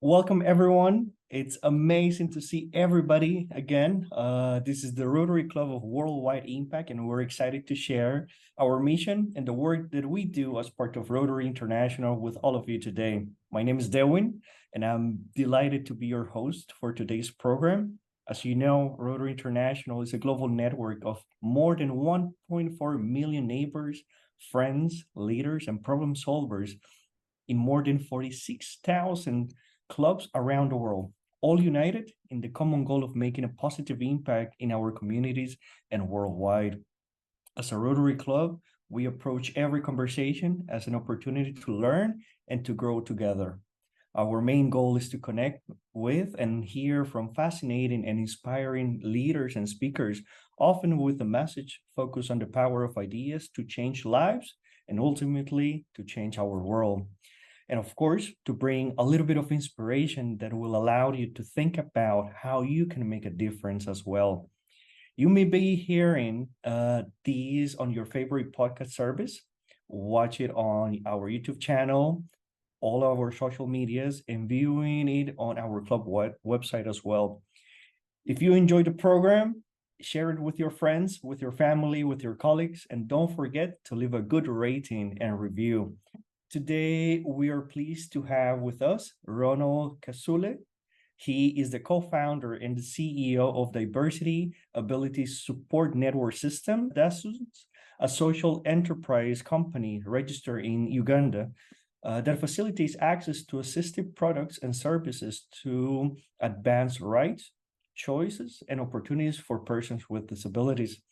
Welcome, everyone. It's amazing to see everybody again. This is the Rotary Club of Worldwide Impact, and we're excited to share our mission and the work that we do as part of Rotary International with all of you today. My name is Dewin, and I'm delighted to be your host for today's program. As you know, Rotary International is a global network of more than 1.4 million neighbors, friends, leaders, and problem solvers in more than 46,000 clubs around the world, all united in the common goal of making a positive impact in our communities and worldwide. As a Rotary Club, we approach every conversation as an opportunity to learn and to grow together. Our main goal is to connect with and hear from fascinating and inspiring leaders and speakers, often with a message focused on the power of ideas to change lives and ultimately to change our world. And of course, to bring a little bit of inspiration that will allow you to think about how you can make a difference as well. You may be hearing these on your favorite podcast service, watch it on our YouTube channel, all our social medias, and viewing it on our club website as well. If you enjoy the program, share it with your friends, with your family, with your colleagues, and don't forget to leave a good rating and review. Today, we are pleased to have with us Ronald Kasule. He is the co-founder and the CEO of Diversity Ability Support Network System, DASUS, a social enterprise company registered in Uganda that facilitates access to assistive products and services to advance rights, choices, and opportunities for persons with disabilities.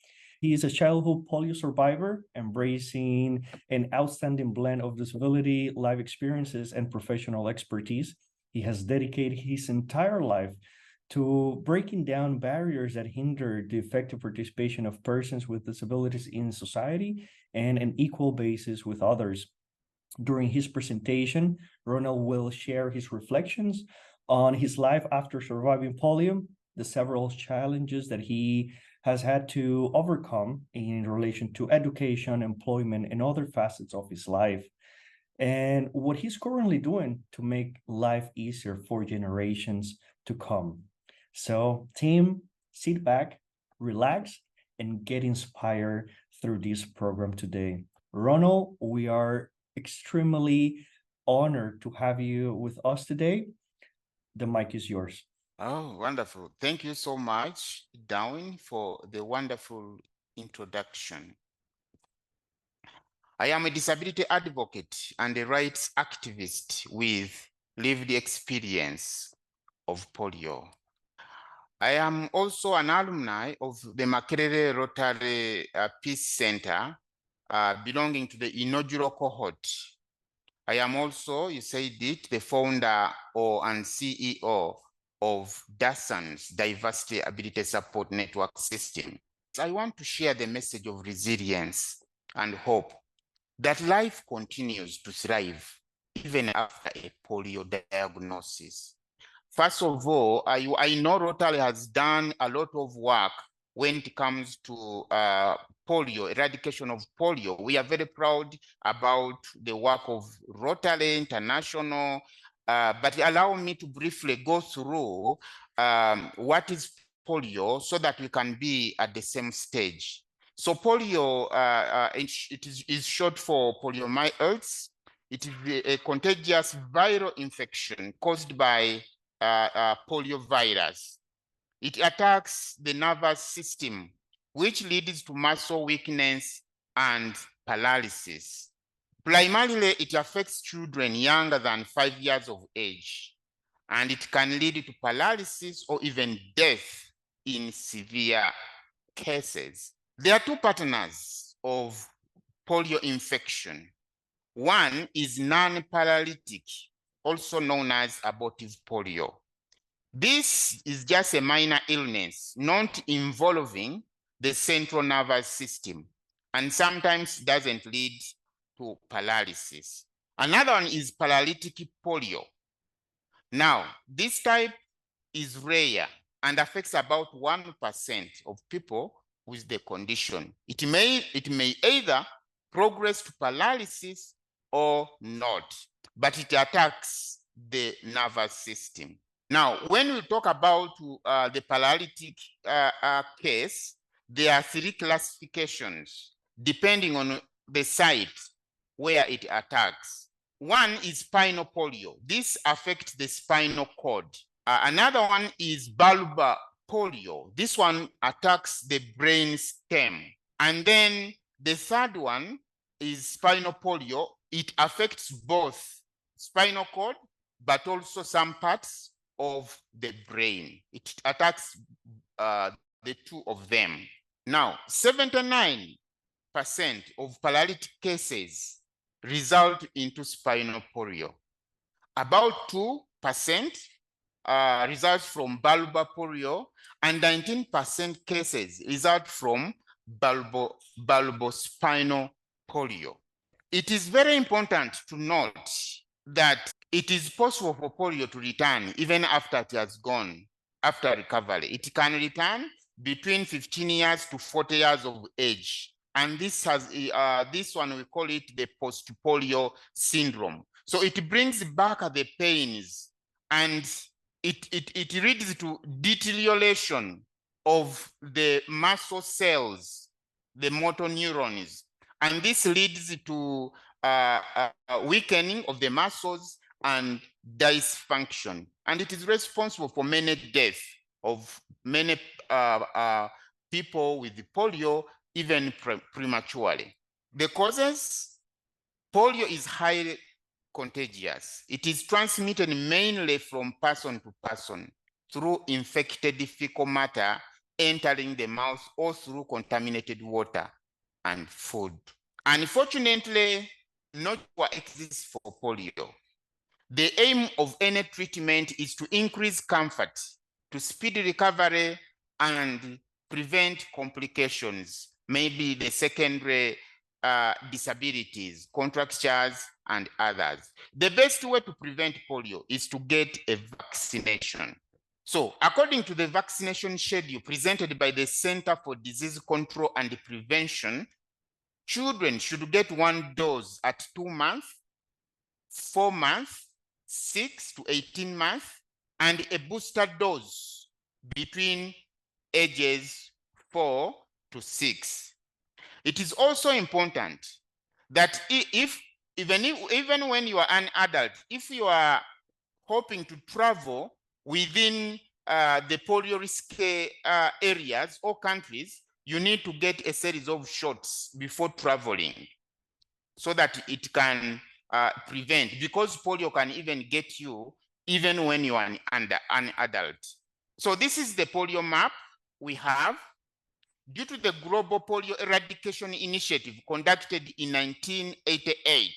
He is a childhood polio survivor, embracing an outstanding blend of disability, life experiences, and professional expertise. He has dedicated his entire life to breaking down barriers that hinder the effective participation of persons with disabilities in society and an equal basis with others. During his presentation, Ronald will share his reflections on his life after surviving polio, the several challenges that he has had to overcome in relation to education, employment, and other facets of his life, and what he's currently doing to make life easier for generations to come. So, team, sit back, relax, and get inspired through this program today. Ronald, we are extremely honored to have you with us today. The mic is yours. Oh, wonderful. Thank you so much, Darwin, for the wonderful introduction. I am a disability advocate and a rights activist with lived experience of polio. I am also an alumni of the Makerere Rotary Peace Center, belonging to the inaugural cohort. I am also, you said it, the founder and CEO of DASAN's Diversity Ability Support Network System. I want to share the message of resilience and hope that life continues to thrive even after a polio diagnosis. First of all, I know Rotary has done a lot of work when it comes to polio, eradication of polio. We are very proud about the work of Rotary International, but allow me to briefly go through what is polio so that we can be at the same stage. So polio, it is short for poliomyelitis. It is a contagious viral infection caused by poliovirus. It attacks the nervous system, which leads to muscle weakness and paralysis. Primarily, it affects children younger than 5 years of age, and it can lead to paralysis or even death in severe cases. There are two patterns of polio infection. One is non-paralytic, also known as abortive polio. This is just a minor illness, not involving the central nervous system, and sometimes doesn't lead to paralysis. Another one is paralytic polio. Now, this type is rare and affects about 1% of people with the condition. It may either progress to paralysis or not, but it attacks the nervous system. Now, when we talk about the paralytic case, there are 3 classifications depending on the site where it attacks. One is spinal polio. This affects the spinal cord. Another one is bulbar polio. This one attacks the brain stem. And then the third one is spinal polio. It affects both spinal cord, but also some parts of the brain. It attacks the 2 of them. Now, 79% of paralytic cases result into spinal polio. About 2% results from bulbar polio, and 19% cases result from bulbospinal polio. It is very important to note that it is possible for polio to return even after it has gone, after recovery. It can return between 15 years to 40 years of age. And this has this one, we call it the post-polio syndrome. So it brings back the pains, and it leads to deterioration of the muscle cells, the motor neurons. And this leads to weakening of the muscles and dysfunction. And it is responsible for many deaths of many people with polio, even prematurely. The causes: polio is highly contagious. It is transmitted mainly from person to person through infected fecal matter entering the mouth or through contaminated water and food. Unfortunately, no cure exists for polio. The aim of any treatment is to increase comfort, to speed recovery, and prevent complications, maybe the secondary disabilities, contractures, and others. The best way to prevent polio is to get a vaccination. So, according to the vaccination schedule presented by the Center for Disease Control and Prevention, children should get 1 dose at 2 months, 4 months, 6 to 18 months, and a booster dose between ages 4 to 6. It is also important that even when you are an adult, if you are hoping to travel within the polio risk areas or countries, you need to get a series of shots before traveling so that it can prevent, because polio can even get you even when you are an adult. So this is the polio map we have. Due to the Global Polio Eradication Initiative conducted in 1988,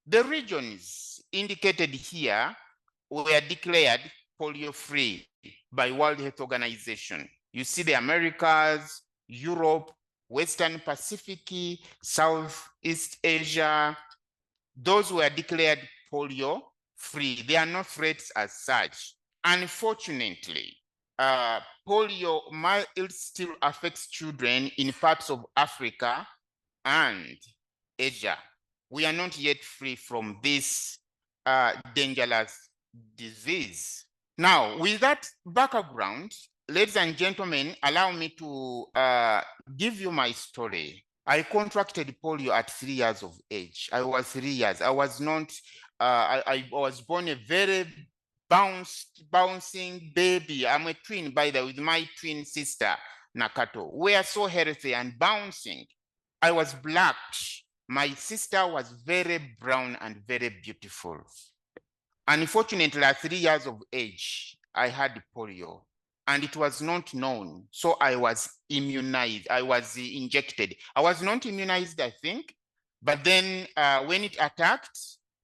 the regions indicated here were declared polio-free by World Health Organization. You see the Americas, Europe, Western Pacific, Southeast Asia. Those were declared polio-free. They are not threats as such. Unfortunately, polio still affects children in parts of Africa and Asia. We are not yet free from this dangerous disease. Now, with that background, ladies and gentlemen, allow me to give you my story. I contracted polio at 3 years of age. I was 3 years. I was not, I was born a very bouncing baby. I'm a twin, by the way, with my twin sister, Nakato. We are so healthy and bouncing. I was black. My sister was very brown and very beautiful. Unfortunately, at 3 years of age, I had polio, and it was not known. So I was immunized. I was injected. I was not immunized, I think. But then when it attacked,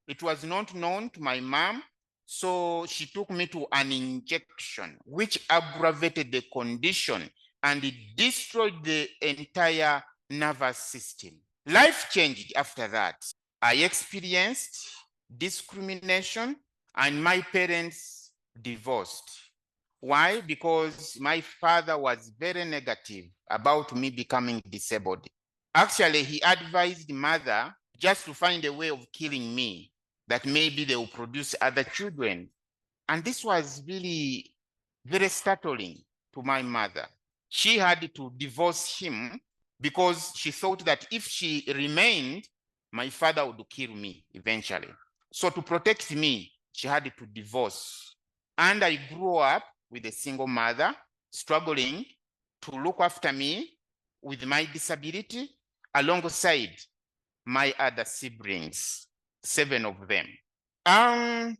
it was not known to my mom. So she took me to an injection, which aggravated the condition, and it destroyed the entire nervous system. Life changed after that. I experienced discrimination, and my parents divorced. Why? Because my father was very negative about me becoming disabled. Actually, he advised mother just to find a way of killing me. that maybe they will produce other children. And this was really very startling to my mother. She had to divorce him because she thought that if she remained, my father would kill me eventually. So to protect me, she had to divorce. And I grew up with a single mother, struggling to look after me with my disability alongside my other siblings, 7 of them.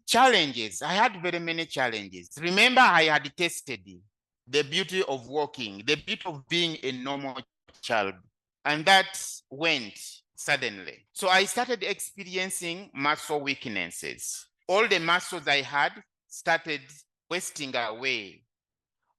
Challenges. I had very many challenges. Remember, I had tested the beauty of walking, the beauty of being a normal child, and that went suddenly. So I started experiencing muscle weaknesses. All the muscles I had started wasting away.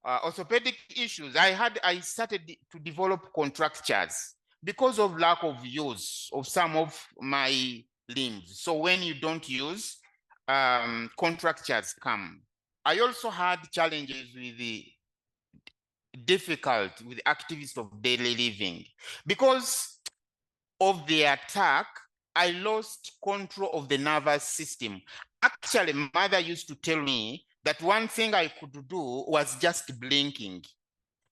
Orthopedic issues. I started to develop contractures because of lack of use of some of my limbs. So when you don't use, contractures come. I also had challenges with the difficult with activities of daily living because of the attack. I lost control of the nervous system. Actually, mother used to tell me that one thing I could do was just blinking.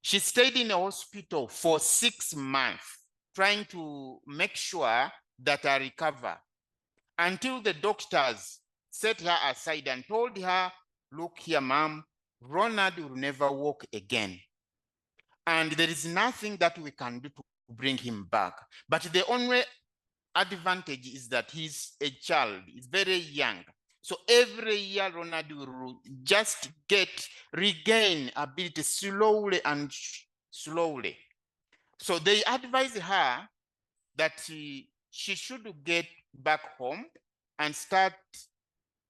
She stayed in a hospital for 6 months trying to make sure that I recover until the doctors set her aside and told her, look here, mom, Ronald will never walk again. And there is nothing that we can do to bring him back. But the only advantage is that he's a child, he's very young. So every year, Ronald will just regain ability slowly and slowly. So they advised her that she should get back home and start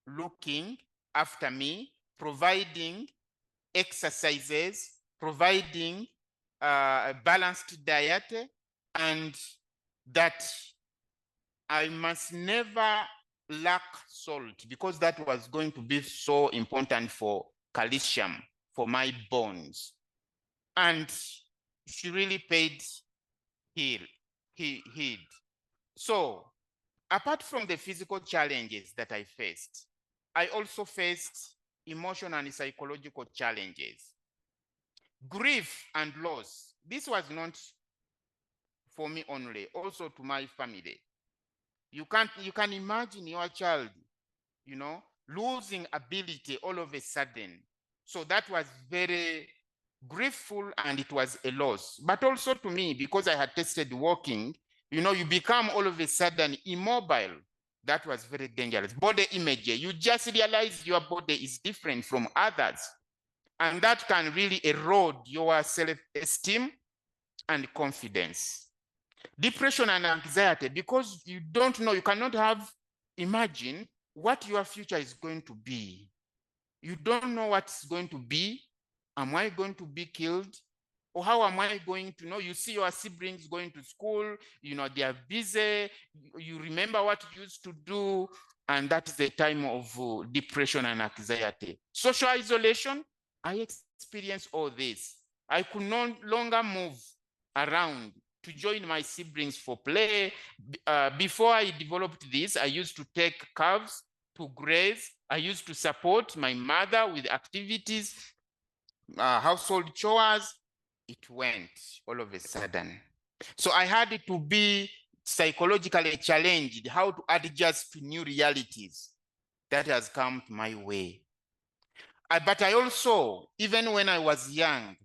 looking after me, providing exercises, providing a balanced diet, and that I must never lack salt because that was going to be so important for calcium, for my bones. And she really paid heed. So apart from the physical challenges that I faced, I also faced emotional and psychological challenges. Grief and loss. This was not for me only, also to my family. You can imagine your child, losing ability all of a sudden. So that was very griefful and it was a loss. But also to me, because I had tested walking, you become all of a sudden immobile. That was very dangerous. Body image, you just realize your body is different from others. And that can really erode your self-esteem and confidence. Depression and anxiety, because you don't know, you cannot imagine what your future is going to be. You don't know what's going to be. Am I going to be killed? Or how am I going to know? You see your siblings going to school, they are busy. You remember what you used to do. And that is the time of depression and anxiety. Social isolation, I experienced all this. I could no longer move around to join my siblings for play. Before I developed this, I used to take calves to graze. I used to support my mother with activities, household chores. It went all of a sudden. So I had to be psychologically challenged how to adjust to new realities that has come my way. But I also, even when I was young,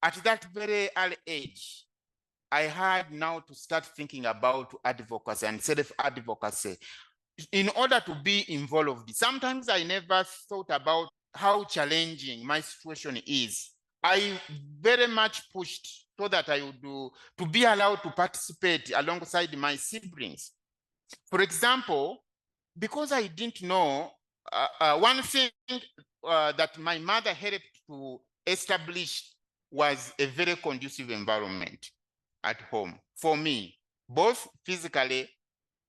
at that very early age, I had now to start thinking about advocacy and self-advocacy in order to be involved. Sometimes I never thought about how challenging my situation is. I very much pushed so that I would to be allowed to participate alongside my siblings. For example, because I didn't know, one thing that my mother helped to establish was a very conducive environment at home for me, both physically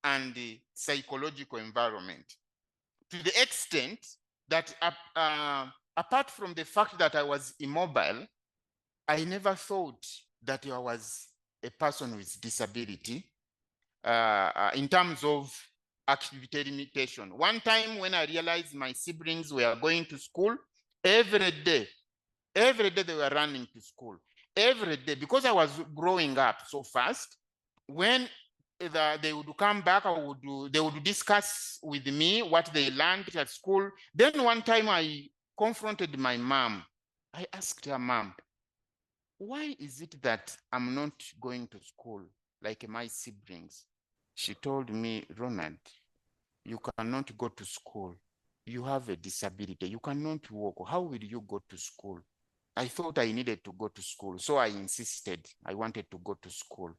and the psychological environment, to the extent that apart from the fact that I was immobile, I never thought that I was a person with disability in terms of activity limitation. One time when I realized my siblings were going to school, every day they were running to school. Every day, because I was growing up so fast, when they would come back, they would discuss with me what they learned at school. Then one time I confronted my mom. I asked her, Mom, why is it that I'm not going to school like my siblings? She told me, Ronald, you cannot go to school. You have a disability. You cannot walk. How will you go to school? I thought I needed to go to school, so I insisted. I wanted to go to school.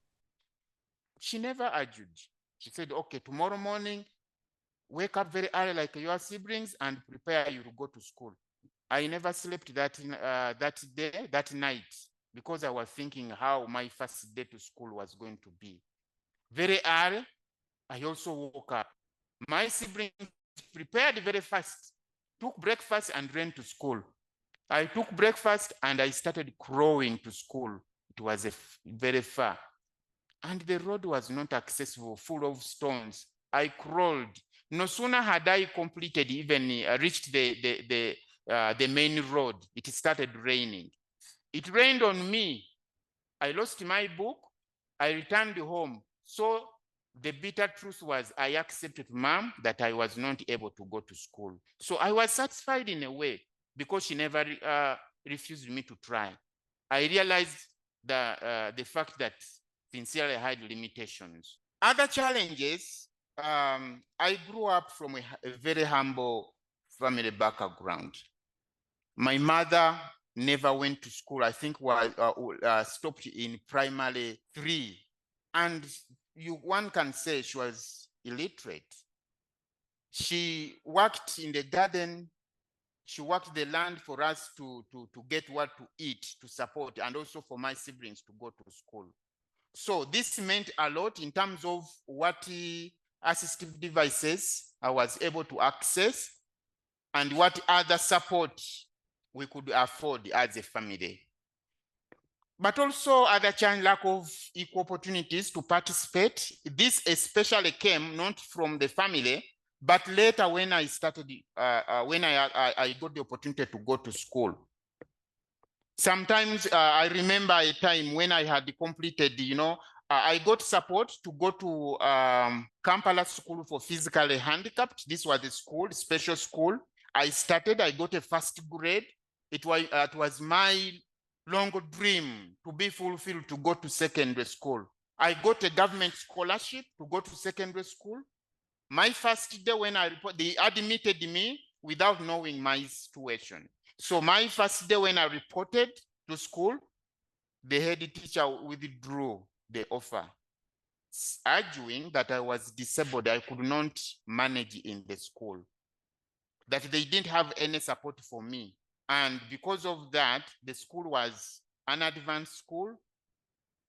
She never argued. She said, okay, tomorrow morning, wake up very early like your siblings and prepare you to go to school. I never slept that night, because I was thinking how my first day to school was going to be. Very early, I also woke up. My siblings prepared very fast, took breakfast and ran to school. I took breakfast and I started crawling to school. It was very far. And the road was not accessible, full of stones. I crawled. No sooner had I completed, even reached the main road, it started raining. It rained on me. I lost my book. I returned home. So the bitter truth was I accepted, Mom, that I was not able to go to school. So I was satisfied in a way, because she never refused me to try. I realized the fact that sincerely had limitations. Other challenges, I grew up from a very humble family background. My mother never went to school. I think was stopped in primary 3. And one can say she was illiterate. She worked in the garden. She worked the land for us to get what to eat, to support, and also for my siblings to go to school. So this meant a lot in terms of what assistive devices I was able to access and what other support we could afford as a family. But also other challenge, lack of equal opportunities to participate. This especially came not from the family, but later when I started, when I got the opportunity to go to school. Sometimes I remember a time when I had completed, I got support to go to Kampala School for Physically Handicapped. This was the school, special school. I got a first grade. It was my long dream to be fulfilled, to go to secondary school. I got a government scholarship to go to secondary school. My first day when they admitted me without knowing my situation. So my first day when I reported to school, the head teacher withdrew the offer, arguing that I was disabled. I could not manage in the school, that they didn't have any support for me. And because of that, the school was an advanced school.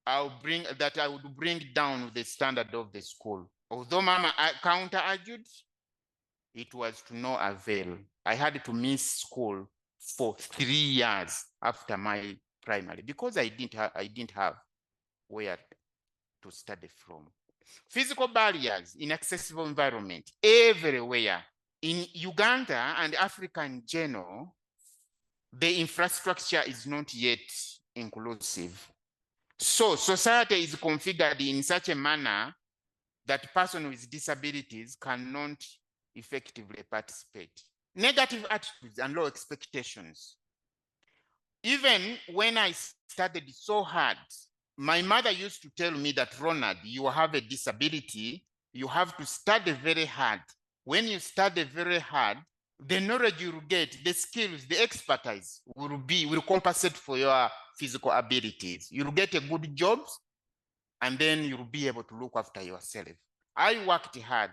I would bring down the standard of the school. Although Mama counter-argued, it was to no avail. I had to miss school for 3 years after my primary, because I didn't have where to study from. Physical barriers, inaccessible environment, everywhere. In Uganda and Africa in general, the infrastructure is not yet inclusive. So society is configured in such a manner that persons with disabilities cannot effectively participate. Negative attitudes and low expectations. Even when I studied so hard, my mother used to tell me that, Ronald, you have a disability, you have to study very hard. When you study very hard, the knowledge you will get, the skills, the expertise will compensate for your physical abilities. You'll get a good job, and then you'll be able to look after yourself. I worked hard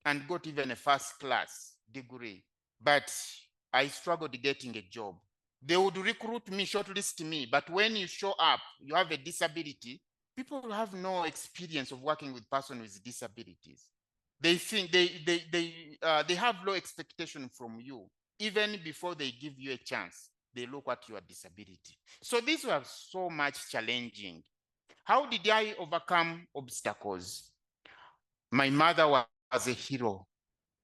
and got even a first-class degree, but I struggled getting a job. They would recruit me, shortlist me, but when you show up, you have a disability, people have no experience of working with persons with disabilities. They think they have low expectation from you. Even before they give you a chance, they look at your disability. So these were so much challenging. How did I overcome obstacles? My mother was a hero.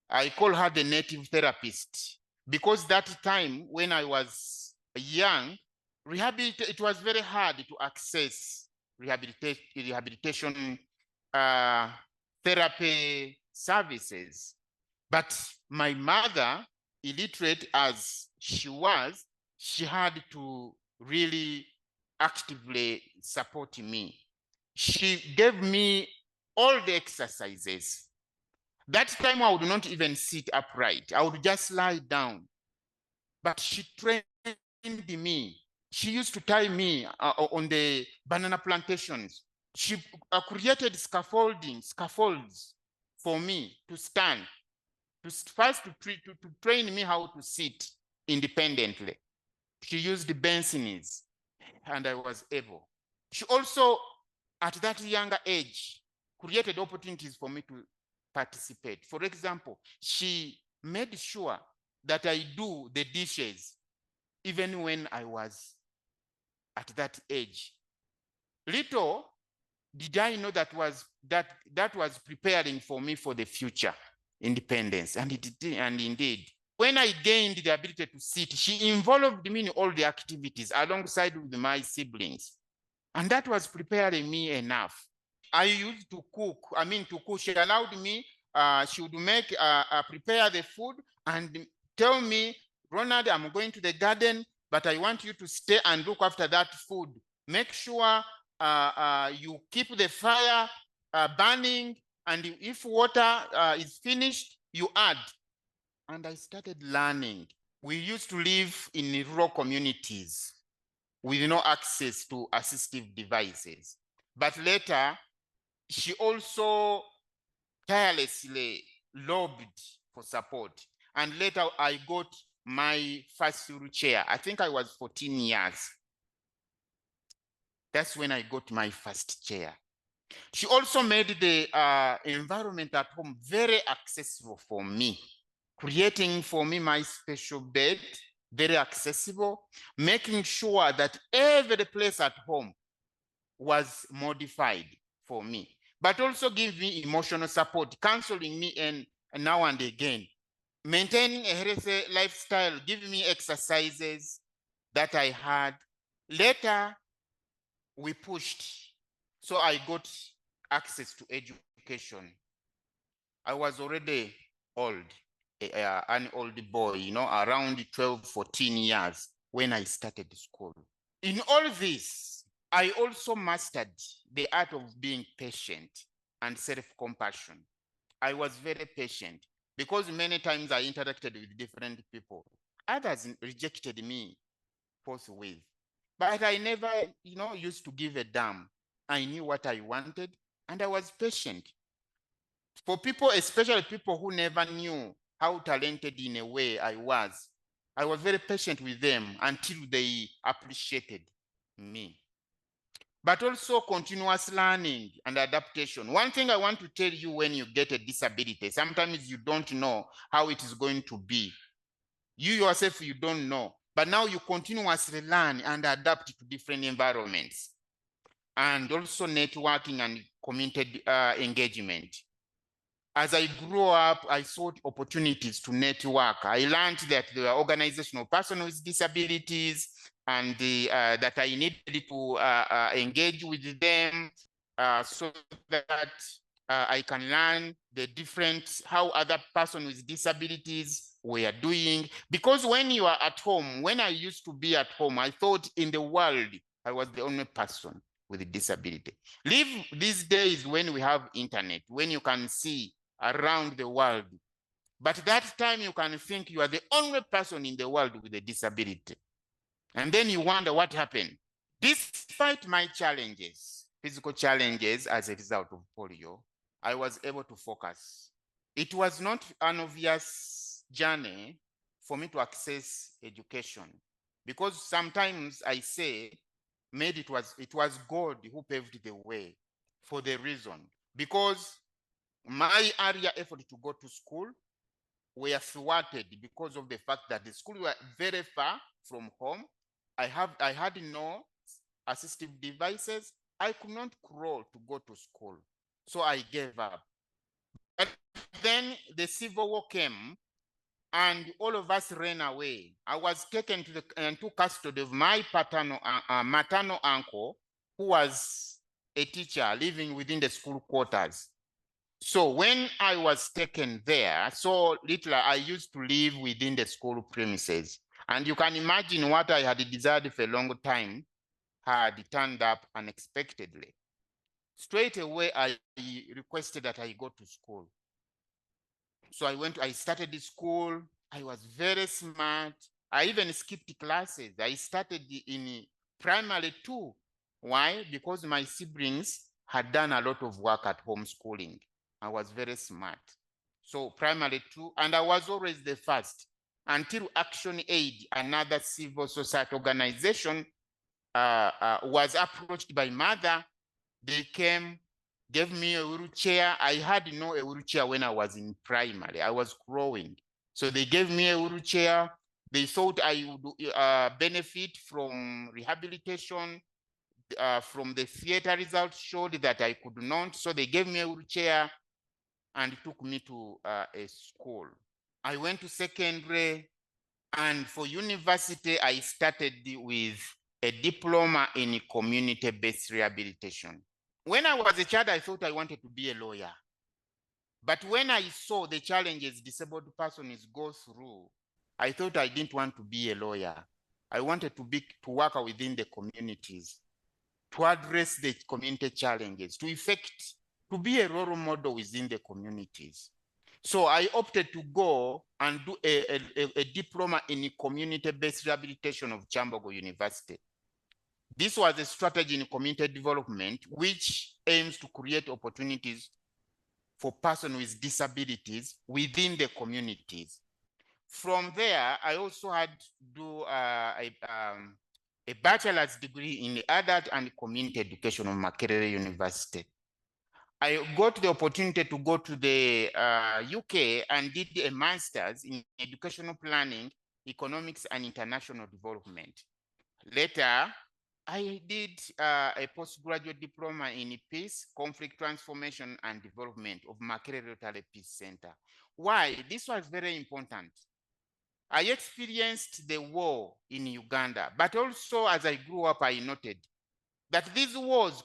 I call her the native therapist because that time when I was young, it was very hard to access rehabilitation therapy services. But my mother, illiterate as she was, she had to really actively support me. She gave me all the exercises. That time I would not even sit upright. I would just lie down. But she trained me. She used to tie me on the banana plantations. She created scaffolds for me to stand, to train me how to sit independently. She used the Benson's, and I was able. She also, at that younger age, created opportunities for me to participate. For example, she made sure that I do the dishes even when I was at that age. Little did I know that was preparing for me for the future independence, and it did, and indeed. When I gained the ability to sit, she involved me in all the activities alongside with my siblings. And that was preparing me enough. I used to cook. She allowed me, she would prepare the food and tell me, Ronald, I'm going to the garden, but I want you to stay and look after that food. Make sure you keep the fire burning, and if water is finished, you add. And I started learning. We used to live in rural communities with no access to assistive devices. But later, she also tirelessly lobbied for support. And later, I got my first wheelchair. I think I was 14 years. That's when I got my first chair. She also made the environment at home very accessible for me, creating for me my special bed, very accessible, making sure that every place at home was modified for me, but also give me emotional support, counseling me and now and again, maintaining a healthy lifestyle, giving me exercises that I had. Later, we pushed, so I got access to education. I was already old, an old boy, around 12, 14 years when I started school. In all this, I also mastered the art of being patient and self-compassion. I was very patient because many times I interacted with different people. Others rejected me forthwith. But I never, used to give a damn. I knew what I wanted and I was patient. For people, especially people who never knew how talented in a way I was very patient with them until they appreciated me. But also continuous learning and adaptation. One thing I want to tell you, when you get a disability, sometimes you don't know how it is going to be. You yourself, you don't know. But now you continuously learn and adapt to different environments. And also networking and community engagement. As I grew up, I sought opportunities to network. I learned that there are organizational persons with disabilities and that I needed to engage with them so that I can learn the different, how other persons with disabilities were doing. Because when you are at home, when I used to be at home, I thought in the world, I was the only person with a disability. Live these days when we have internet, when you can see around the world. But that time you can think you are the only person in the world with a disability. And then you wonder what happened. Despite my challenges, physical challenges as a result of polio, I was able to focus. It was not an obvious journey for me to access education, because sometimes I say, maybe it was God who paved the way for the reason, because my earlier effort to go to school were thwarted because of the fact that the school were very far from home. I had no assistive devices. I could not crawl to go to school. So I gave up. But then the Civil War came and all of us ran away. I was taken to custody of my maternal uncle, who was a teacher living within the school quarters. So when I was taken there, so literally I used to live within the school premises. And you can imagine what I had desired for a long time had turned up unexpectedly. Straight away, I requested that I go to school. So I started the school. I was very smart. I even skipped classes. I started in primary too. Why? Because my siblings had done a lot of work at homeschooling. I was very smart. So primary too, and I was always the first until Action Aid, another civil society organization, was approached by mother. They came, gave me a wheelchair. I had no a wheelchair when I was in primary. I was growing. So they gave me a wheelchair. They thought I would benefit from rehabilitation. From the theater results showed that I could not. So they gave me a wheelchair and took me to a school. I went to secondary, and for university, I started with a diploma in community-based rehabilitation. When I was a child, I thought I wanted to be a lawyer. But when I saw the challenges disabled persons go through, I thought I didn't want to be a lawyer. I wanted to work within the communities, to address the community challenges, to be a role model within the communities. So I opted to go and do a diploma in community-based rehabilitation of Chambogo University. This was a strategy in community development, which aims to create opportunities for persons with disabilities within the communities. From there, I also had to do a bachelor's degree in adult and community education of Makerere University. I got the opportunity to go to the UK and did a master's in educational planning, economics, and international development. Later, I did a postgraduate diploma in peace, conflict transformation, and development of Makerere Rotary Peace Center. Why? This was very important. I experienced the war in Uganda, but also as I grew up, I noted that these wars,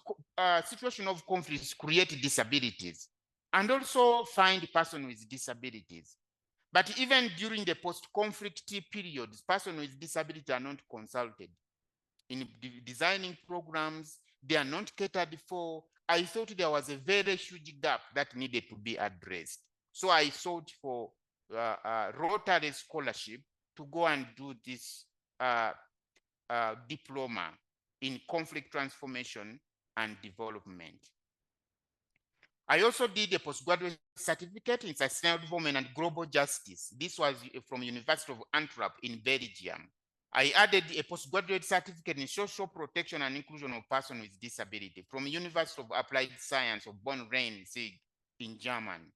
situation of conflicts create disabilities and also find persons with disabilities. But even during the post-conflict periods, persons with disability are not consulted. In designing programs, they are not catered for. I thought there was a very huge gap that needed to be addressed. So I sought for Rotary scholarship to go and do this diploma in conflict transformation and development. I also did a postgraduate certificate in sustainable development and global justice. This was from University of Antwerp in Belgium. I added a postgraduate certificate in social protection and inclusion of persons with disability from University of Applied Science of Bonn-Rhein-Sieg in Germany,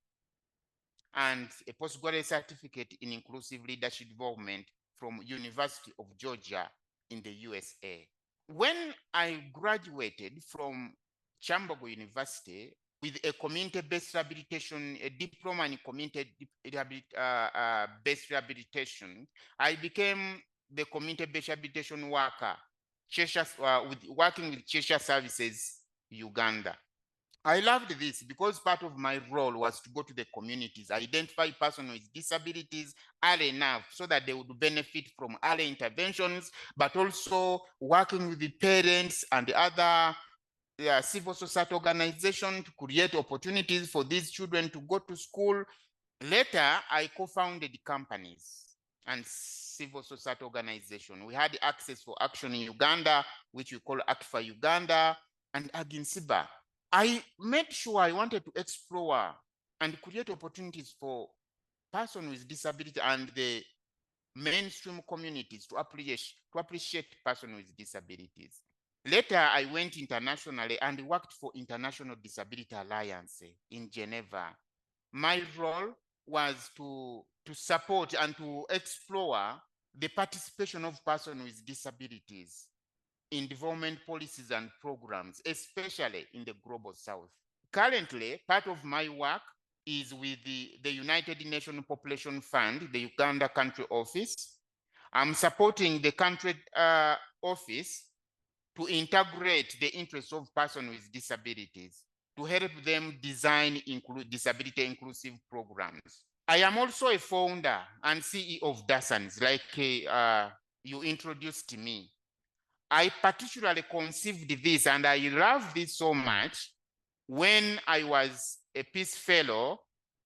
and a postgraduate certificate in inclusive leadership development from University of Georgia in the USA. When I graduated from Chambogo University with a community-based rehabilitation, a diploma in community-based rehabilitation, I became the community-based rehabilitation worker, working with Cheshire Services, Uganda. I loved this because part of my role was to go to the communities, identify persons with disabilities early enough so that they would benefit from early interventions, but also working with the parents and the other civil society organizations to create opportunities for these children to go to school. Later, I co-founded companies and civil society organizations. We had Access for Action in Uganda, which we call Act for Uganda, and Aginsiba. I made sure I wanted to explore and create opportunities for persons with disability and the mainstream communities to appreciate persons with disabilities. Later, I went internationally and worked for International Disability Alliance in Geneva. My role was to support and to explore the participation of persons with disabilities in development policies and programs, especially in the Global South. Currently, part of my work is with the United Nations Population Fund, the Uganda country office. I'm supporting the country office to integrate the interests of persons with disabilities, to help them design disability inclusive programs. I am also a founder and CEO of Dasans, like you introduced me. I particularly conceived this, and I love this so much, when I was a Peace Fellow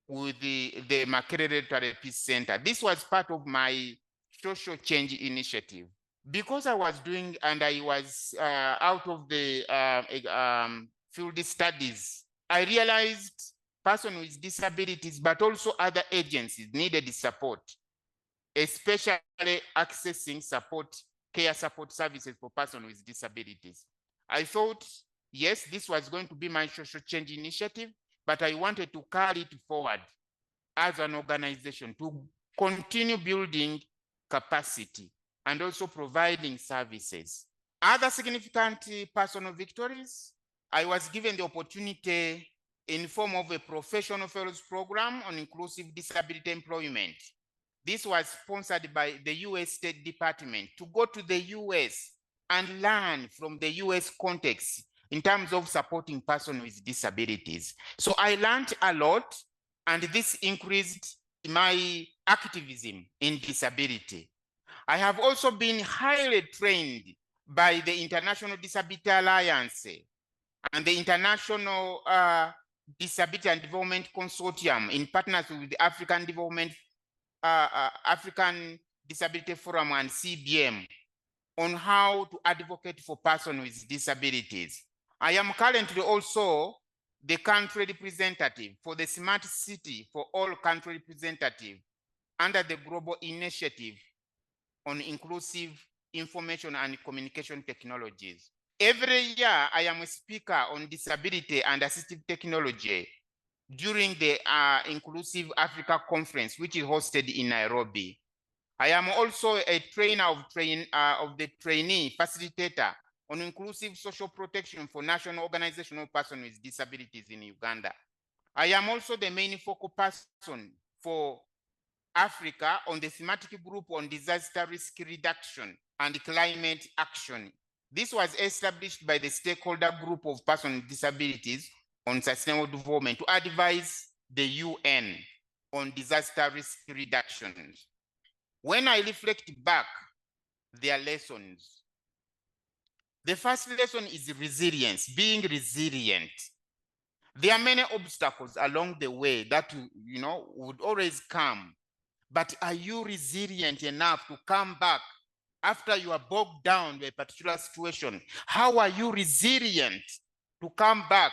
with the Makerere Peace Center. This was part of my social change initiative. Because I was doing, and I was out of the field studies, I realized persons with disabilities, but also other agencies needed support, especially accessing care support services for persons with disabilities. I thought, yes, this was going to be my social change initiative, but I wanted to carry it forward as an organization to continue building capacity and also providing services. Other significant personal victories, I was given the opportunity in form of a professional fellows program on inclusive disability employment. This was sponsored by the US State Department, to go to the US and learn from the US context in terms of supporting persons with disabilities. So I learned a lot, and this increased my activism in disability. I have also been highly trained by the International Disability Alliance and the International Disability and Development Consortium, in partnership with the African Disability Forum and CBM, on how to advocate for persons with disabilities. I am currently also the country representative for the Smart City for All country representative under the Global Initiative on Inclusive Information and Communication Technologies. Every year, I am a speaker on disability and assistive technology during the Inclusive Africa Conference, which is hosted in Nairobi. I am also a trainer of the trainee facilitator on inclusive social protection for National Organization of Persons with Disabilities in Uganda. I am also the main focal person for Africa on the thematic group on disaster risk reduction and climate action. This was established by the stakeholder group of persons with disabilities on sustainable development to advise the UN on disaster risk reductions. When I reflect back, their lessons. The first lesson is resilience, being resilient. There are many obstacles along the way that would always come. But are you resilient enough to come back after you are bogged down by a particular situation? How are you resilient to come back?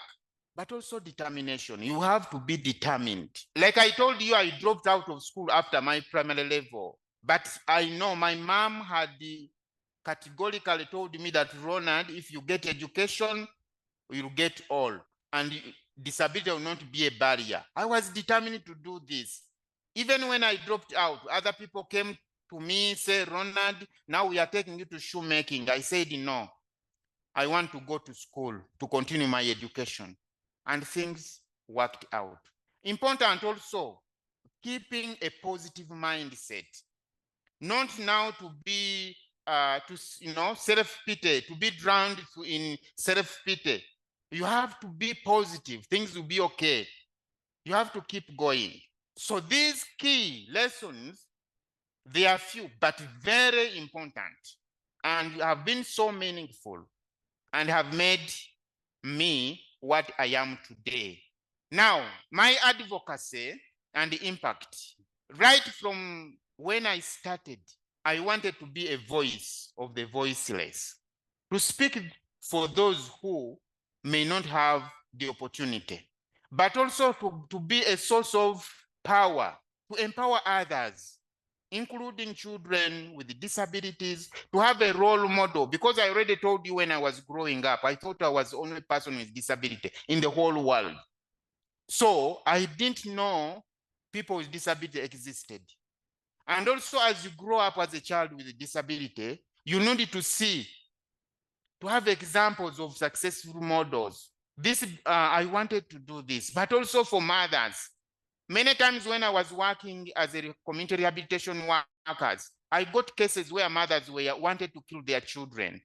But also determination. You have to be determined. Like I told you, I dropped out of school after my primary level. But I know my mom had categorically told me that, Ronald, if you get education, you'll get all. And disability will not be a barrier. I was determined to do this. Even when I dropped out, other people came to me, say, Ronald, now we are taking you to shoemaking. I said, no, I want to go to school to continue my education. And things worked out. Important also, keeping a positive mindset. Not now to be, self-pity, to be drowned in self-pity. You have to be positive. Things will be okay. You have to keep going. So these key lessons, they are few, but very important, and have been so meaningful and have made me what I am today. Now, my advocacy and the impact, right from when I started, I wanted to be a voice of the voiceless, to speak for those who may not have the opportunity, but also to be a source of power, to empower others, including children with disabilities, to have a role model. Because I already told you, when I was growing up, I thought I was the only person with disability in the whole world. So I didn't know people with disability existed. And also, as you grow up as a child with a disability, you need to have examples of successful models. I wanted to do this, but also for mothers. Many times when I was working as a community rehabilitation workers, I got cases where mothers wanted to kill their children.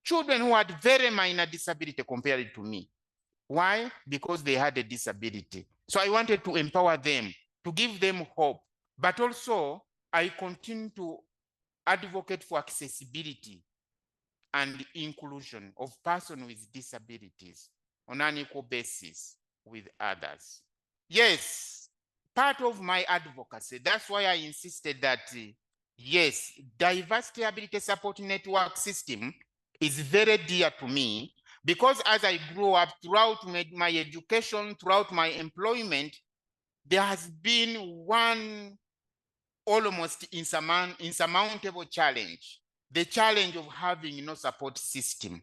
Children who had very minor disability compared to me. Why? Because they had a disability. So I wanted to empower them, to give them hope. But also, I continue to advocate for accessibility and inclusion of persons with disabilities on an equal basis with others. Yes, part of my advocacy, that's why I insisted that, yes, diversity ability support network system is very dear to me, because as I grew up throughout my education, throughout my employment, there has been one almost insurmountable challenge, the challenge of having no support system.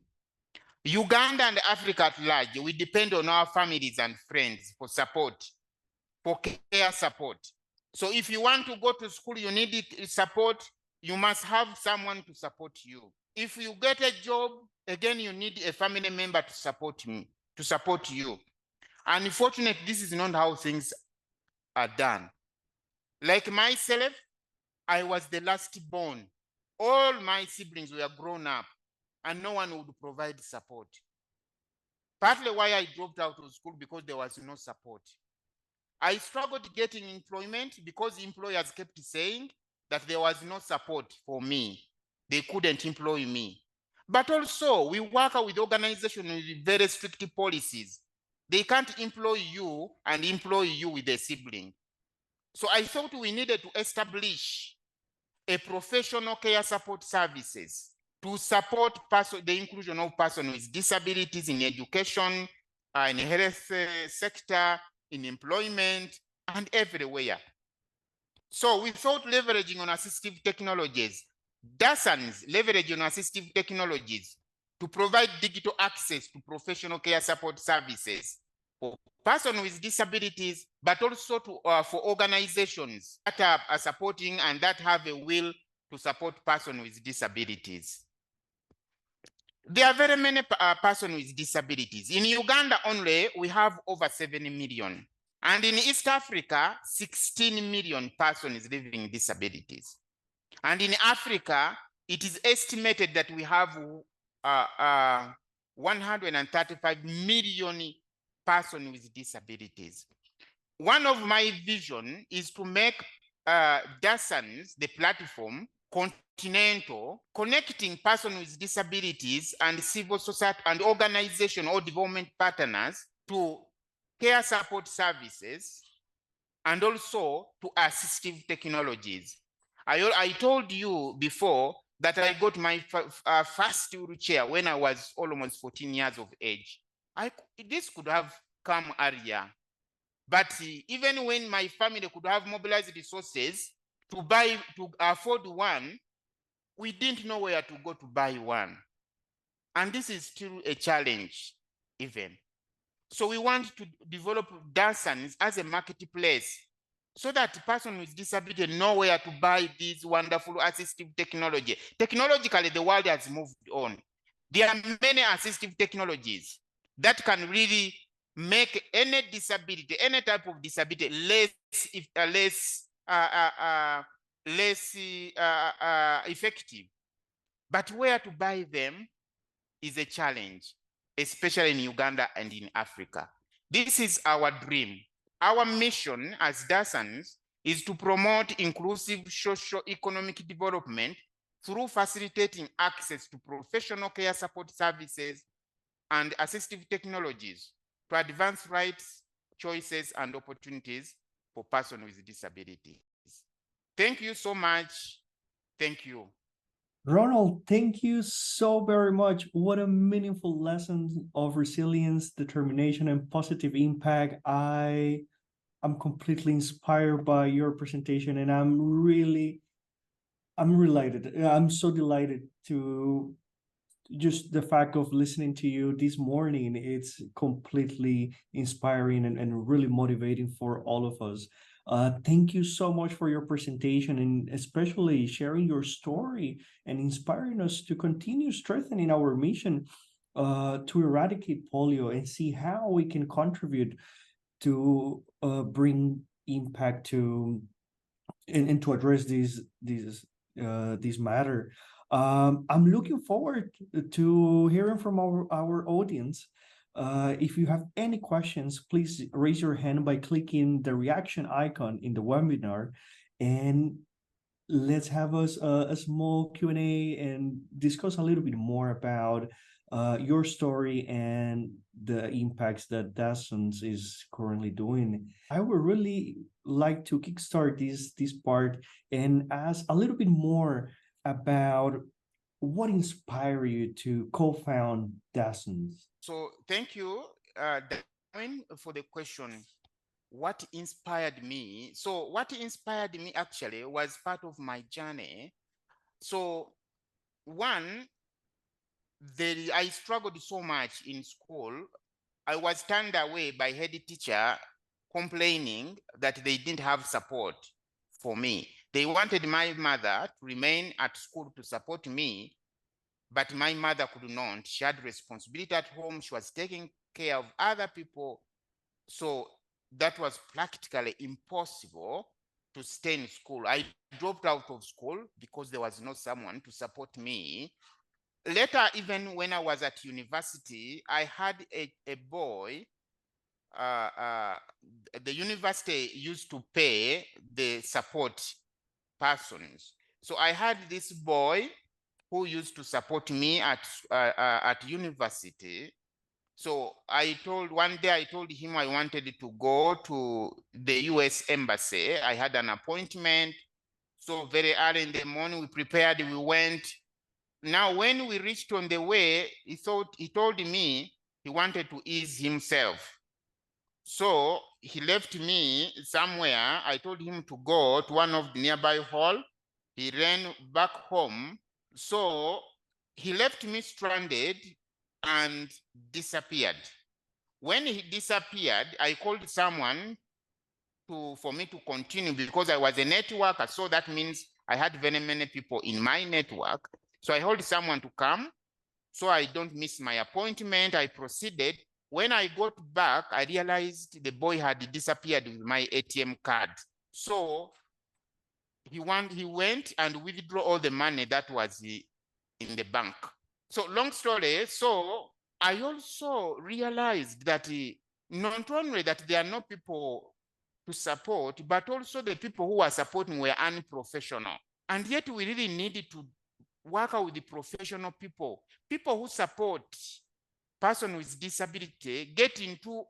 Uganda and Africa at large, we depend on our families and friends for support, for care support. So if you want to go to school, you need support, you must have someone to support you. If you get a job, again, you need a family member to support you. Unfortunately, this is not how things are done. Like myself, I was the last born. All my siblings were grown up, and no one would provide support. Partly why I dropped out of school, because there was no support. I struggled getting employment because employers kept saying that there was no support for me. They couldn't employ me. But also, we work with organizations with very strict policies. They can't employ you and employ you with a sibling. So I thought we needed to establish a professional care support services to support the inclusion of persons with disabilities in education, in the health sector, in employment, and everywhere. So we thought leveraging on assistive technologies, DASANs leveraging on assistive technologies to provide digital access to professional care support services for persons with disabilities, but also to, for organizations that are supporting and that have a will to support persons with disabilities. There are very many persons with disabilities. In Uganda only, we have over 7 million. And in East Africa, 16 million persons living with disabilities. And in Africa, it is estimated that we have 135 million persons with disabilities. One of my vision is to make DASANs, the platform, continental, connecting persons with disabilities and civil society and organization or development partners to care support services and also to assistive technologies. I told you before that I got my first wheelchair when I was almost 14 years of age. This could have come earlier. But even when my family could have mobilized resources to afford one, we didn't know where to go to buy one. And this is still a challenge even. So we want to develop DASANs as a marketplace so that persons with disability know where to buy this wonderful assistive technology. Technologically, the world has moved on. There are many assistive technologies that can really make any disability, any type of disability less effective. But where to buy them is a challenge, especially in Uganda and in Africa. This is our dream. Our mission as DASANs is to promote inclusive socio-economic development through facilitating access to professional care support services and assistive technologies to advance rights, choices, and opportunities for persons with disabilities. Thank you so much. Thank you. Ronald, thank you so very much. What a meaningful lesson of resilience, determination, and positive impact. I'm completely inspired by your presentation, and I'm related. I'm so delighted to just the fact of listening to you this morning. It's completely inspiring and really motivating for all of us. Thank you so much for your presentation and especially sharing your story and inspiring us to continue strengthening our mission to eradicate polio and see how we can contribute to bring impact to and to address this matter. I'm looking forward to hearing from our audience. If you have any questions, please raise your hand by clicking the reaction icon in the webinar, and let's have a small Q&A and discuss a little bit more about your story and the impacts that Dozens is currently doing. I would really like to kickstart this part and ask a little bit more about what inspired you to co-found Dozens. So thank you, Darwin, for the question. What inspired me? So what inspired me actually was part of my journey. So one, I struggled so much in school. I was turned away by head teacher complaining that they didn't have support for me. They wanted my mother to remain at school to support me, but my mother could not. She had responsibility at home. She was taking care of other people. So that was practically impossible to stay in school. I dropped out of school because there was no someone to support me. Later, even when I was at university, I had a boy. The university used to pay the support persons. So I had this boy who used to support me at university. So one day I told him I wanted to go to the US Embassy. I had an appointment. So very early in the morning, we prepared, we went. Now, when we reached on the way, he told me he wanted to ease himself. So he left me somewhere. I told him to go to one of the nearby hall. He ran back home. So he left me stranded and disappeared. When he disappeared, I called someone for me to continue because I was a networker. So that means I had very many people in my network. So I called someone to come so I don't miss my appointment. I proceeded. When I got back, I realized the boy had disappeared with my ATM card. So he went and withdrew all the money that was in the bank. So long story, so I also realized that not only that there are no people to support, but also the people who are supporting were unprofessional. And yet we really needed to work out with the professional people who support person with disability get into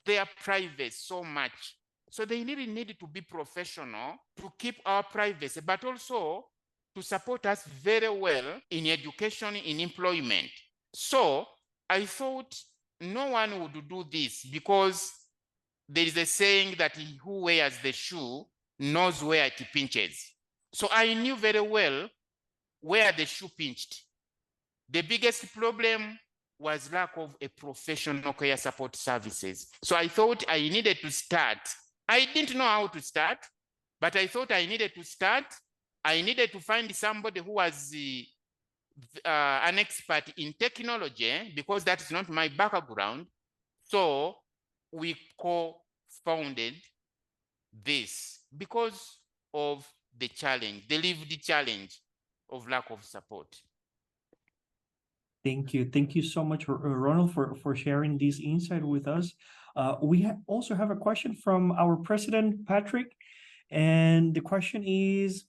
their privacy so much. So they really need to be professional to keep our privacy, but also to support us very well in education, in employment. So I thought no one would do this because there is a saying that he who wears the shoe knows where it pinches. So I knew very well where the shoe pinched. The biggest problem was lack of a professional care support services. So I thought I needed to start. I didn't know how to start, but I thought I needed to start. I needed to find somebody who was an expert in technology because that is not my background. So we co-founded this because of the challenge, the lived challenge of lack of support. Thank you. Thank you so much, Ronald, for sharing this insight with us. We also have a question from our president, Patrick. And the question is,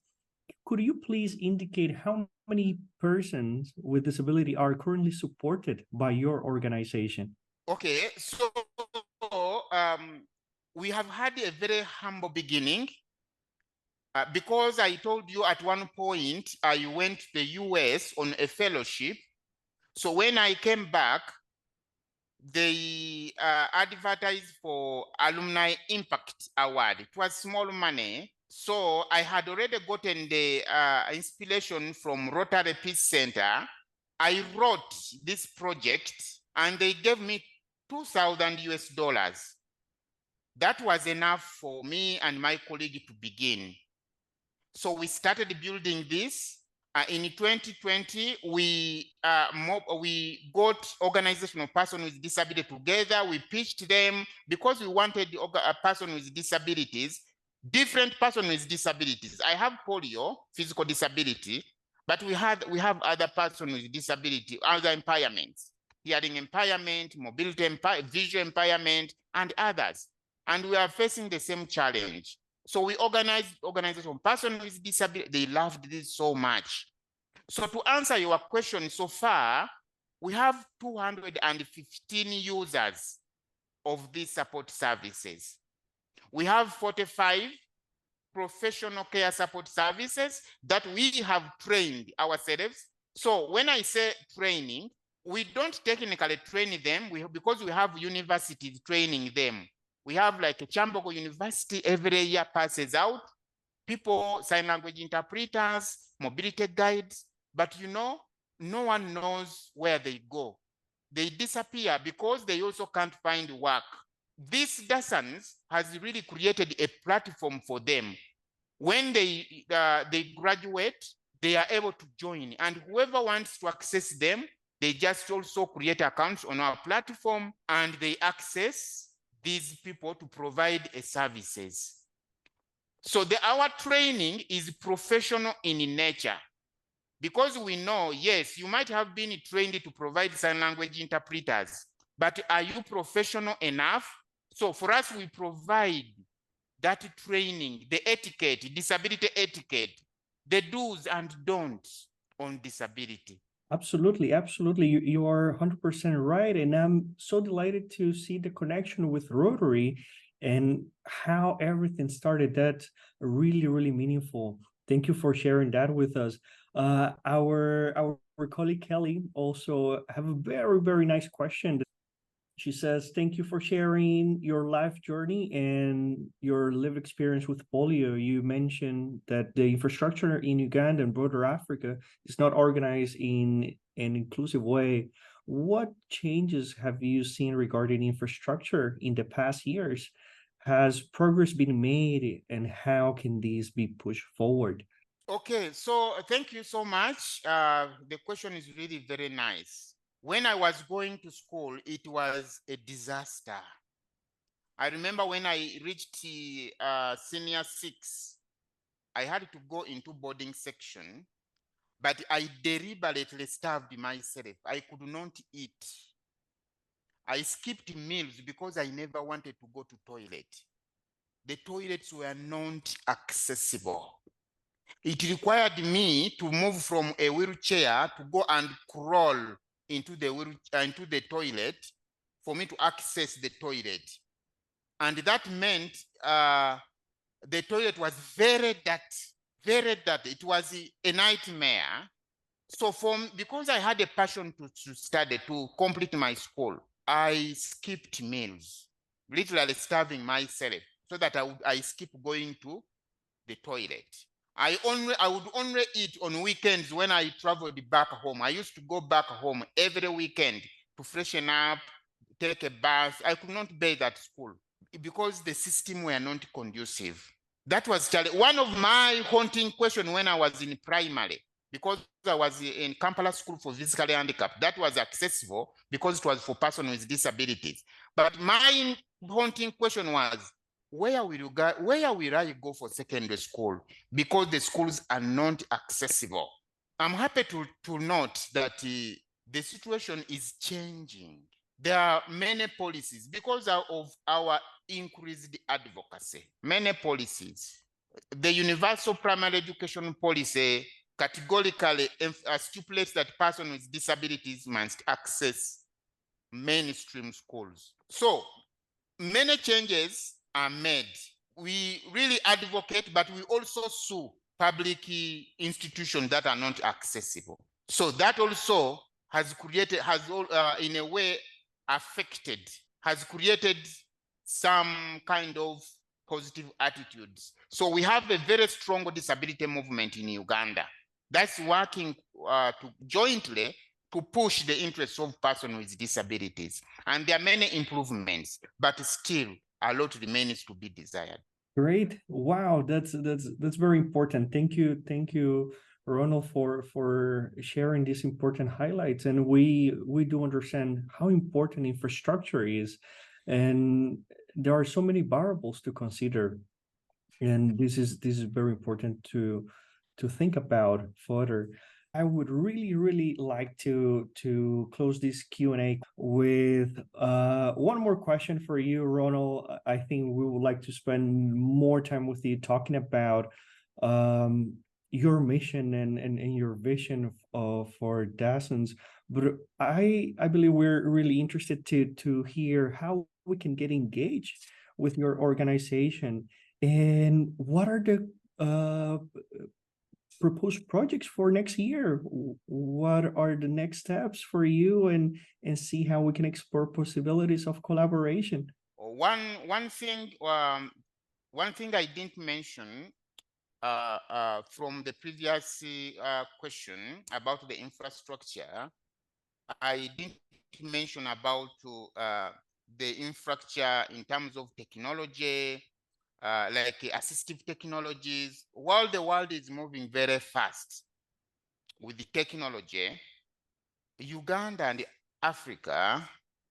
could you please indicate how many persons with disability are currently supported by your organization? Okay, so we have had a very humble beginning. Because I told you at one point, I went to the US on a fellowship. So when I came back, they advertised for Alumni Impact Award. It was small money. So I had already gotten the inspiration from Rotary Peace Center. I wrote this project and they gave me $2,000 US. That was enough for me and my colleague to begin. So we started building this. In 2020, we got organizational person with disability together. We pitched them because we wanted a person with disabilities different person with disabilities. I have polio, physical disability, but we have other person with disability, other impairments, hearing impairment, mobility impairment, visual impairment, and others. And we are facing the same challenge. So we organization, person with disability, they loved this so much. So to answer your question, so far, we have 215 users of these support services. We have 45 professional care support services that we have trained ourselves. So when I say training, we don't technically train them because we have universities training them. We have like a Chambogo University every year passes out, people, sign language interpreters, mobility guides, but you know, no one knows where they go. They disappear because they also can't find work. This Dasans has really created a platform for them. When they graduate, they are able to join, and whoever wants to access them, they just also create accounts on our platform and they access these people to provide services. So our training is professional in nature, because we know, yes, you might have been trained to provide sign language interpreters, but are you professional enough? So for us, we provide that training, the etiquette, disability etiquette, the do's and don'ts on disability. Absolutely, absolutely. You are 100% right. And I'm so delighted to see the connection with Rotary and how everything started. That's really, really meaningful. Thank you for sharing that with us. Our colleague Kelly also have a very, very nice question. She says, thank you for sharing your life journey and your lived experience with polio. You mentioned that the infrastructure in Uganda and broader Africa is not organized in an inclusive way. What changes have you seen regarding infrastructure in the past years? Has progress been made, and how can these be pushed forward? Okay, so thank you so much. The question is really very nice. When I was going to school, it was a disaster. I remember when I reached senior 6, I had to go into boarding section, but I deliberately starved myself. I could not eat. I skipped meals because I never wanted to go to toilet. The toilets were not accessible. It required me to move from a wheelchair to go and crawl into the toilet for me to access the toilet. And that meant the toilet was very dirty, very dirty. It was a nightmare. So because I had a passion to study, to complete my school, I skipped meals, literally starving myself so that I skip going to the toilet. I would only eat on weekends when I traveled back home. I used to go back home every weekend to freshen up, take a bath. I could not bathe at school because the system were not conducive. That was one of my haunting questions when I was in primary, because I was in Kampala School for Physically Handicapped. That was accessible because it was for persons with disabilities. But my haunting question was, where will I go for secondary school? Because the schools are not accessible. I'm happy to note that the situation is changing. There are many policies because of our increased advocacy. Many policies. The Universal Primary Education Policy categorically stipulates that persons with disabilities must access mainstream schools. So many changes are made. We really advocate, but we also sue public institutions that are not accessible. So that also has in a way affected, has created some kind of positive attitudes. So we have a very strong disability movement in Uganda that's working jointly to push the interests of persons with disabilities. And there are many improvements, but still a lot remains to be desired. Great. Wow, that's very important. Thank you, Ronald, for sharing these important highlights. And we do understand how important infrastructure is, and there are so many variables to consider. And this is very important to think about further. I would really like to close this Q&A with one more question for you, Ronald. I think we would like to spend more time with you talking about your mission and your vision for Dazens. But I believe we're really interested to hear how we can get engaged with your organization, and what are the proposed projects for next year? What are the next steps for you, and see how we can explore possibilities of collaboration? One thing I didn't mention from the previous question about the infrastructure, I didn't mention about the infrastructure in terms of technology, like assistive technologies. While the world is moving very fast with the technology, Uganda and Africa,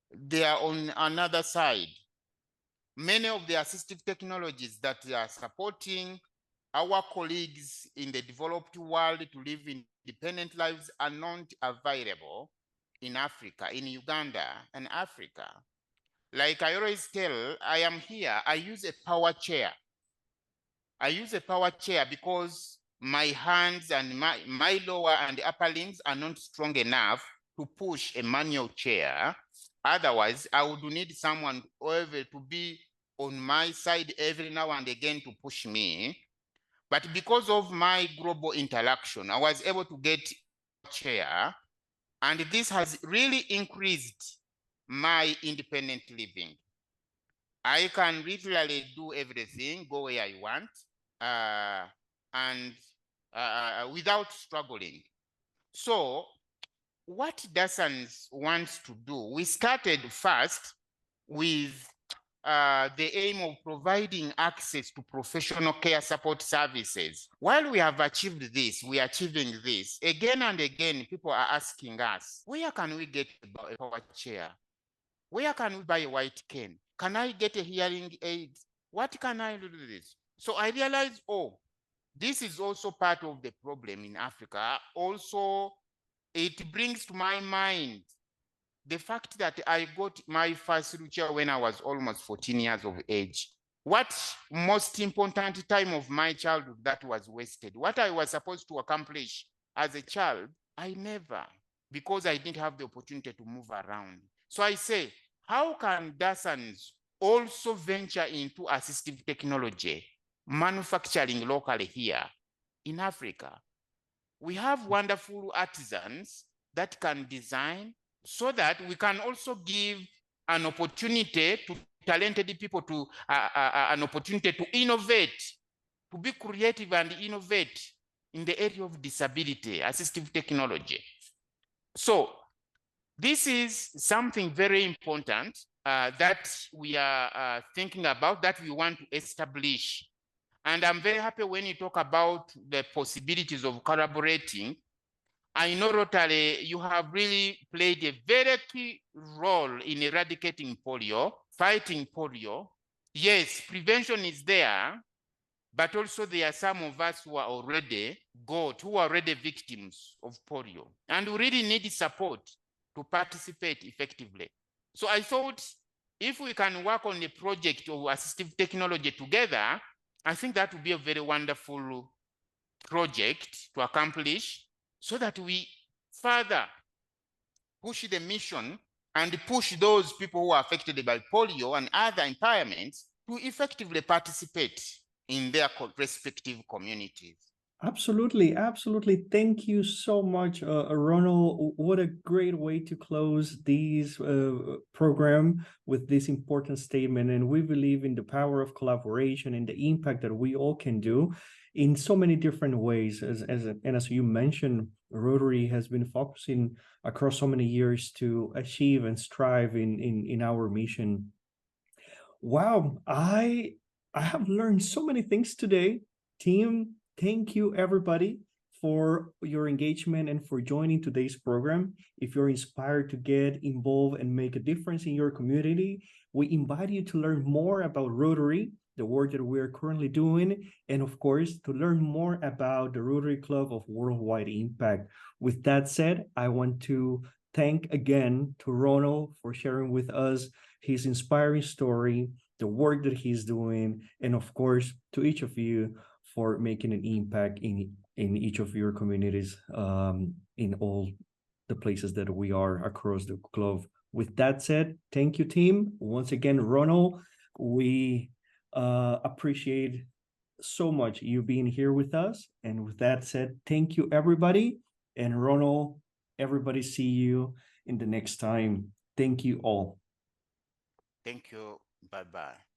they are on another side. Many of the assistive technologies that they are supporting our colleagues in the developed world to live independent lives are not available in Africa, in Uganda and Africa. Like I always tell, I am here, I use a power chair. I use a power chair because my hands and my lower and upper limbs are not strong enough to push a manual chair. Otherwise, I would need someone to be on my side every now and again to push me. But because of my global interaction, I was able to get a chair, and this has really increased my independent living. I can literally do everything, go where I want, and without struggling. So what Dasans wants to do, we started first with the aim of providing access to professional care support services. While we have achieved this, we are achieving this. Again and again, people are asking us, where can we get a power chair? Where can we buy a white cane? Can I get a hearing aid? What can I do with this? So I realized, oh, this is also part of the problem in Africa. Also, it brings to my mind the fact that I got my first wheelchair when I was almost 14 years of age. What most important time of my childhood that was wasted? What I was supposed to accomplish as a child, I never, because I didn't have the opportunity to move around. So I say, how can Dasans also venture into assistive technology, manufacturing locally here in Africa? We have wonderful artisans that can design, so that we can also give an opportunity to talented people to an opportunity to innovate, to be creative and innovate in the area of disability, assistive technology. So this is something very important that we are thinking about, that we want to establish. And I'm very happy when you talk about the possibilities of collaborating. I know, Rotary, you have really played a very key role in eradicating polio, fighting polio. Yes, prevention is there, but also there are some of us who are already who are already victims of polio. And we really need support to participate effectively. So I thought if we can work on a project of assistive technology together, I think that would be a very wonderful project to accomplish, so that we further push the mission and push those people who are affected by polio and other impairments to effectively participate in their respective communities. Absolutely, absolutely. Thank you so much, Ronald. What a great way to close this program with this important statement. And we believe in the power of collaboration and the impact that we all can do in so many different ways. As you mentioned, Rotary has been focusing across so many years to achieve and strive in our mission. Wow, I have learned so many things today, team. Thank you, everybody, for your engagement and for joining today's program. If you're inspired to get involved and make a difference in your community, we invite you to learn more about Rotary the work that we're currently doing, and of course, to learn more about the Rotary Club of Worldwide Impact. With that said, I want to thank again to Ronald for sharing with us his inspiring story, the work that he's doing, and of course, to each of you for making an impact in each of your communities, in all the places that we are across the globe. With that said, thank you, team. Once again, Ronald, we appreciate so much you being here with us. And with that said, thank you, everybody. And Ronald, everybody, see you in the next time. Thank you all. Thank you. Bye-bye.